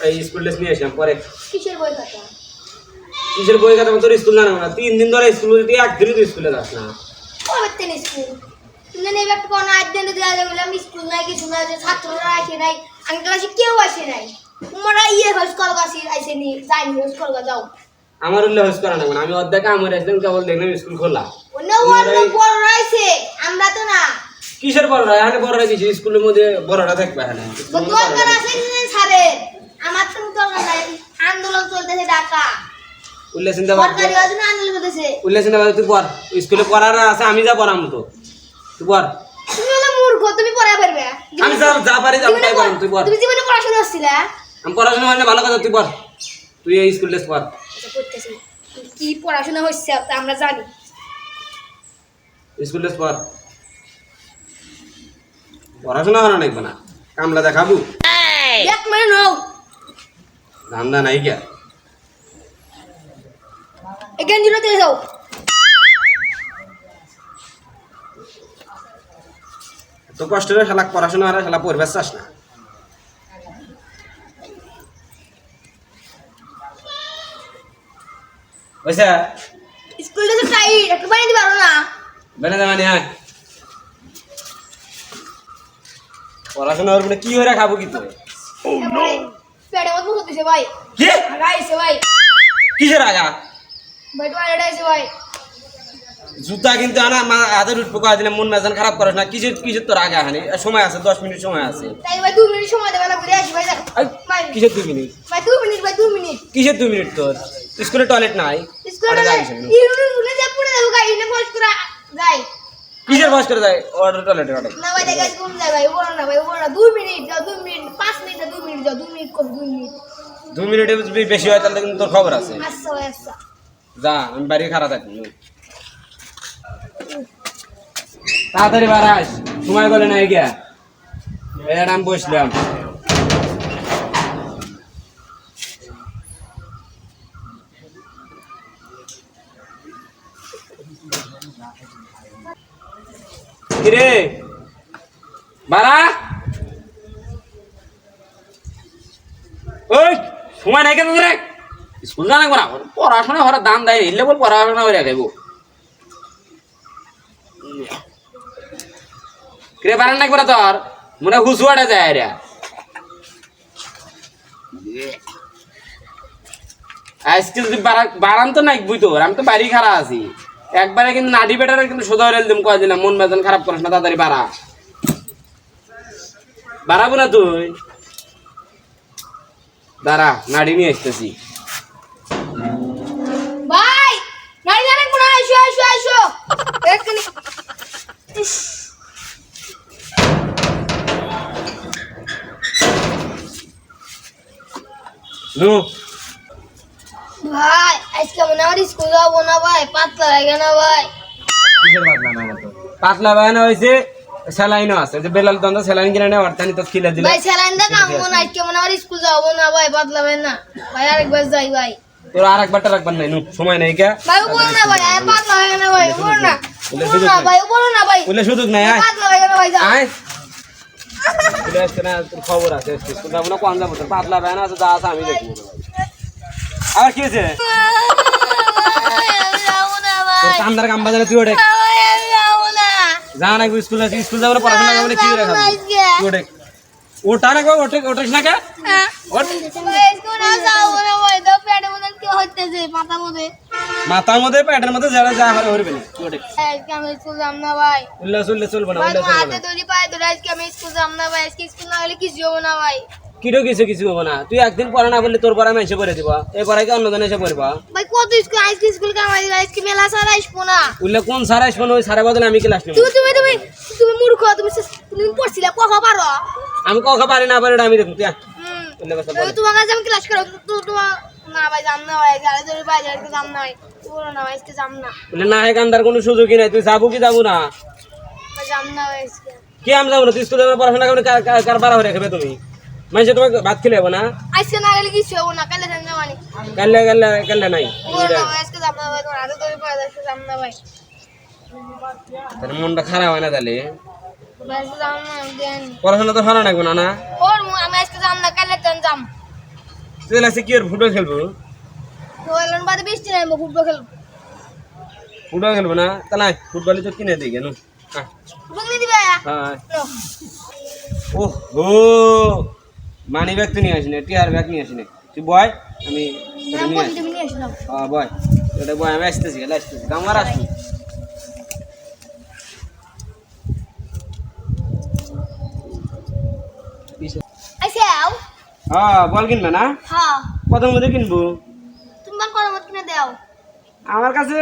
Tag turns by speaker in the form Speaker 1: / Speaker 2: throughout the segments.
Speaker 1: এই school dress নিয়ে আসলাম পরে।
Speaker 2: কিসের বই খাতা?
Speaker 1: কিসের বই খাতা? তোর স্কুল জানাবো না, 3 দিন ধরে স্কুল তুই একদিনই তুই স্কুলে যাস না।
Speaker 2: কবে তেন স্কুল? তুমি নেই একটা কোন আইডেন্ট দেয়া যাবে আমি স্কুল নাই কিছু না, যে ছাত্ররা আসে নাই, আমি ক্লাসে কেউ আসে নাই। তোমরা হোস কলগাছি আইছে নি, যাইনি হোস কলগা যাও।
Speaker 1: আমার উল্লেখ হোস করা না, আমি অর্ধেক আমার আসলাম কেবল দেখলাম স্কুল খোলা।
Speaker 2: অন্য বড় রয়েছে, আমরা তো না।
Speaker 1: কিসের বড়রা? এখানে বড়রা দিছে স্কুলের মধ্যে বড়রা থাকবে এখানে।
Speaker 2: দরকার আছে স্যারে, আমার তো দরকার নাই। আন্দোলন চলতেছে ঢাকা
Speaker 1: উল্লেখ চিন্তা বাদ
Speaker 2: সরকারি অধীনে আন্দোলন চলতেছে।
Speaker 1: উল্লেখ চিন্তা বাদ, তুই পড় স্কুলে পড়ার আছে, আমি যা পড়াম তো তুই পড়।
Speaker 2: তুমি হলে মূর্খ, তুমি পড়া পারবে?
Speaker 1: আমি যা পারি আমি তাই পড়াম, তুই পড়।
Speaker 2: তুমি জীবনে পড়াশোনা করছিলা?
Speaker 1: আমি পড়াশোনা মানে ভালো কথা, তুই পড়, তুই এই স্কুল ড্রেস পড়।
Speaker 2: আচ্ছা করতেছি, কি পড়াশোনা হচ্ছে তা আমরা জানি।
Speaker 1: স্কুল ড্রেস পড়, পড়াশোনা করা নাকবে না, কামলা দেখাবো।
Speaker 2: এক মানে নাও
Speaker 1: ধান্দা নাই কে
Speaker 2: এখান দিতে যাও।
Speaker 1: তো কষ্ট করে শালা পড়াশোনা আর শালা পড়বে চাস না। ওইসা
Speaker 2: স্কুল ড্রেস টাইট একটু বানিয়ে দিতে পারো না?
Speaker 1: বেলা জামানি হ্যাঁ, পড়াশোনা করবো না কি হয়ে খাবো কি তুই?
Speaker 2: পেটে মত মুখ দিছে ভাই,
Speaker 1: কি
Speaker 2: আগাইছে ভাই,
Speaker 1: কিসের আগা?
Speaker 2: ভাই তো আড়াইছে ভাই।
Speaker 1: জুতা কিন্তু আনা হাতের উঠবো কয়া দিলে মন মেজান খারাপ করিস না। কিসের তোর আগে হানি সময় আছে, 10 মিনিট সময় আছে।
Speaker 2: তাই ভাই 2 মিনিট সময় দেবে না, ঘুরে আসি ভাই। ভাই
Speaker 1: কিসের 2 মিনিট?
Speaker 2: ভাই 2 মিনিট, ভাই 2 মিনিট।
Speaker 1: কিসের 2 মিনিট? তোর স্কুলে টয়লেট নাই?
Speaker 2: স্কুলে ইউনিট যা পড়ে যাবো গাই না ফস করে যাই।
Speaker 1: কিসের বাস করে যায় অর্ডার টয়লেটে অর্ডার?
Speaker 2: না ভাই দেখে কোন যায় ভাই, বলো না ভাই, বলো না। 2 মিনিট যাও, 2 মিনিট, 5 মিনিট যাও, 2 মিনিট যাও, 2 মিনিট কম, 2 মিনিট।
Speaker 1: 2 মিনিটে যদি বেশি হয় তাহলে কিন্তু তোর খবর আছে।
Speaker 2: আচ্ছা ভাই আচ্ছা।
Speaker 1: যা, আমি বাড়ি খারাপ থাকি। তাড়াতাড়ি বাড়াস, সময় বলে নাই গিয়া। এটা আমি বসলাম। কিরে বাড়া, ওই সময় নাই কেন রে? স্কুল জানা করা পড়াশোনা করার দাম দেয়, এলে বল পড়াশোনা করে রাখবো। কিরে বারান না করে তোর মনে হুসুয়াটা যায় রে। আজকে যদি বারান তো নাই বুঝতো, আমি তো বাড়ি খারাপ আছি একবারে, কিন্তু নাডি বেটারে কিন্তু সোজা রেল দিম কয়ে দিলাম, মন মেজান খারাপ করিস না, তাড়াতাড়ি বাড়াবো না তুই। দাঁড়া নাড়ি নিয়ে আসতেছি।
Speaker 2: ভাই নাড়ি জানেন কোন? আইসো আইসো আইসো এখানে।
Speaker 1: নো
Speaker 2: ভাই আজকে মনে হয় স্কুল যাবো না ভাই, পাতলা লাগে না ভাই।
Speaker 1: কিসের পাতলা না মতো? পাতলা বানানো হয়েছে, স্যালাইনও আছে, যে বেলাল দন্দ স্যালাইন কিনে নেওয়ার অর্থানি তো খিলে দিলে
Speaker 2: ভাই স্যালাইন দা কাম মনে আজকে মনে হয় স্কুল যাবো না ভাই, পাতলা হবে না ভাই, আরেকবার যাই ভাই।
Speaker 1: তোর আর একবারটা রাখবার নাই, সময় নাই কে
Speaker 2: ভাই বলো না ভাই, আর পাতলা হবে না ভাই, বলো না বলো না ভাই, বলো না ভাই,
Speaker 1: বলে সুযোগ নাই।
Speaker 2: পাতলা হবে না ভাই, যাও।
Speaker 1: আয় চলে আসছে না, তোর খবর আছে স্কুল যাবো না, কোন যাবো? তোর পাতলা বানা আছে, যা আছে আমি দেখবো। আবার কি হয়েছে? তোর কামদার কাম বাজারে তুই ওঠে যা না স্কুল আছে, স্কুল যাবো না, পড়াশোনা যাবো না, কি করে খাবো? তুই ওঠে, ওটা না ওঠিস না কে? ওঠ। মাথার মধ্যে পেটের মধ্যে যারা যা হয় হরবে না, তুই ওঠে। উল্লাস চলবো না, কিরো কিছু হবো না। তুই একদিন পড়া না বললে তোর পড়া মেসে করে দিবা, এই পড়াই কি অন্যজন এসে পড়বা? উল্লে কোন সারা আসবো না, ওই সারা বদলে আমি ক্লাস নেব। আমি কখন পারি না পারি আমি দেখুন না, এখানকার কোনো সুযোগই নাই। তুই যাবো কি যাবো না? কি আমি যাবো না? তুই স্কুলে পড়াশোনা করে কার বাড়া হয়ে রাখবে তুমি? মানুষে তোমাকে ভাত খেলে যাবো না? কাল্লে নাই মনটা খারাপ হয় না তাহলে? পড়াশোনা তো ভালো লাগবে না। তুই লাগছে কি আর ফুটবল খেলবো?
Speaker 2: তো এলন বাদে বৃষ্টি নাই ফুটবল খেলবো।
Speaker 1: ফুটবল খেলবো না তাহলে ফুটবলই তো কিনে দিই কেন?
Speaker 2: ফুটবল কিনে দিবে?
Speaker 1: হ্যাঁ।
Speaker 2: নো।
Speaker 1: ওহো মানি ব্যাগ তো নিয়ে আসি না, টিয়ার ব্যাগ নিয়ে আসি না। তুই বয় আমি এটা নিয়ে আসি।
Speaker 2: তুমি নিয়ে আসলাম।
Speaker 1: হ্যাঁ বয় এটা বয় আমি আসতেছি গামার আসবি।
Speaker 2: আইসাও?
Speaker 1: হ্যাঁ বল কিনবে না?
Speaker 2: হ্যাঁ।
Speaker 1: কত মধ্যে কিনবো?
Speaker 2: তুমি বান করো মত কিনে দাও।
Speaker 1: আমার কাছে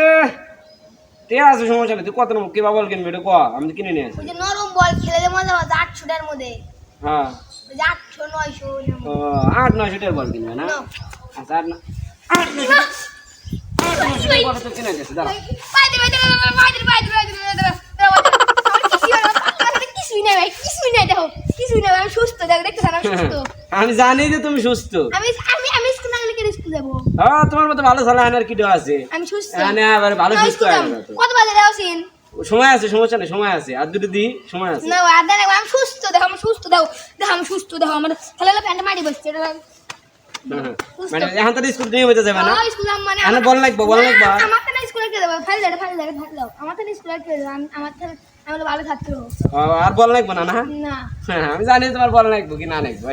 Speaker 1: টিয়া আছে, সমস্যা নেই। তুই কত কিবা বল কিনবে এটা ক, আমি তো কিনে নিয়ে আসি।
Speaker 2: ওই যে নরম বল খেলে যে মজা হয় 800 টার মধ্যে।
Speaker 1: হ্যাঁ
Speaker 2: ওই যে 800 900 এর
Speaker 1: ও
Speaker 2: মধ্যে।
Speaker 1: 8-900 টাকার বল কিনবে না?
Speaker 2: নো।
Speaker 1: আচ্ছা 8-900 টাকা কত তো কিনে গেছে দাঁড়া।
Speaker 2: আমি সুস্থ দেখ দেখতে আমি সুস্থ।
Speaker 1: আমি জানি যে তুমি সুস্থ।
Speaker 2: আমি আমি আমি স্কুল না গেলে কি স্কুল যাব?
Speaker 1: হ্যাঁ তোমার মতো ভালো ছেলে আর কি আছে?
Speaker 2: আমি সুস্থ।
Speaker 1: এখানে আবার ভালো
Speaker 2: না,
Speaker 1: সুস্থ
Speaker 2: স্কুল
Speaker 1: হয়ে
Speaker 2: যাবো।
Speaker 1: গেল তো।
Speaker 2: কত বাজে যাওছিন?
Speaker 1: সময় আছে, সমস্যা নেই, সময় আছে। আর দুটো দি সময় আছে।
Speaker 2: না আর দেখ আমি সুস্থ দেখো আমি সুস্থ দাও দেখো আমি সুস্থ দেখো আমার খেলালে প্যান্ট মারি বসছে এটা
Speaker 1: মানে এখন তো স্কুল নিয়ে হইতে যাবে না?
Speaker 2: স্কুল মানে
Speaker 1: এখানে বল লাগবে, বল লাগবে।
Speaker 2: আমার তো স্কুলে কে দেবো ফাইল দাও ফাইল দাও আমার তো স্কুলে কে দেবো আমার তো আমি ভালো ছাত্র
Speaker 1: আর বল লাগবে না না?
Speaker 2: না
Speaker 1: হ্যাঁ আমি জানি তোমার বল লাগবে কি না লাগবে।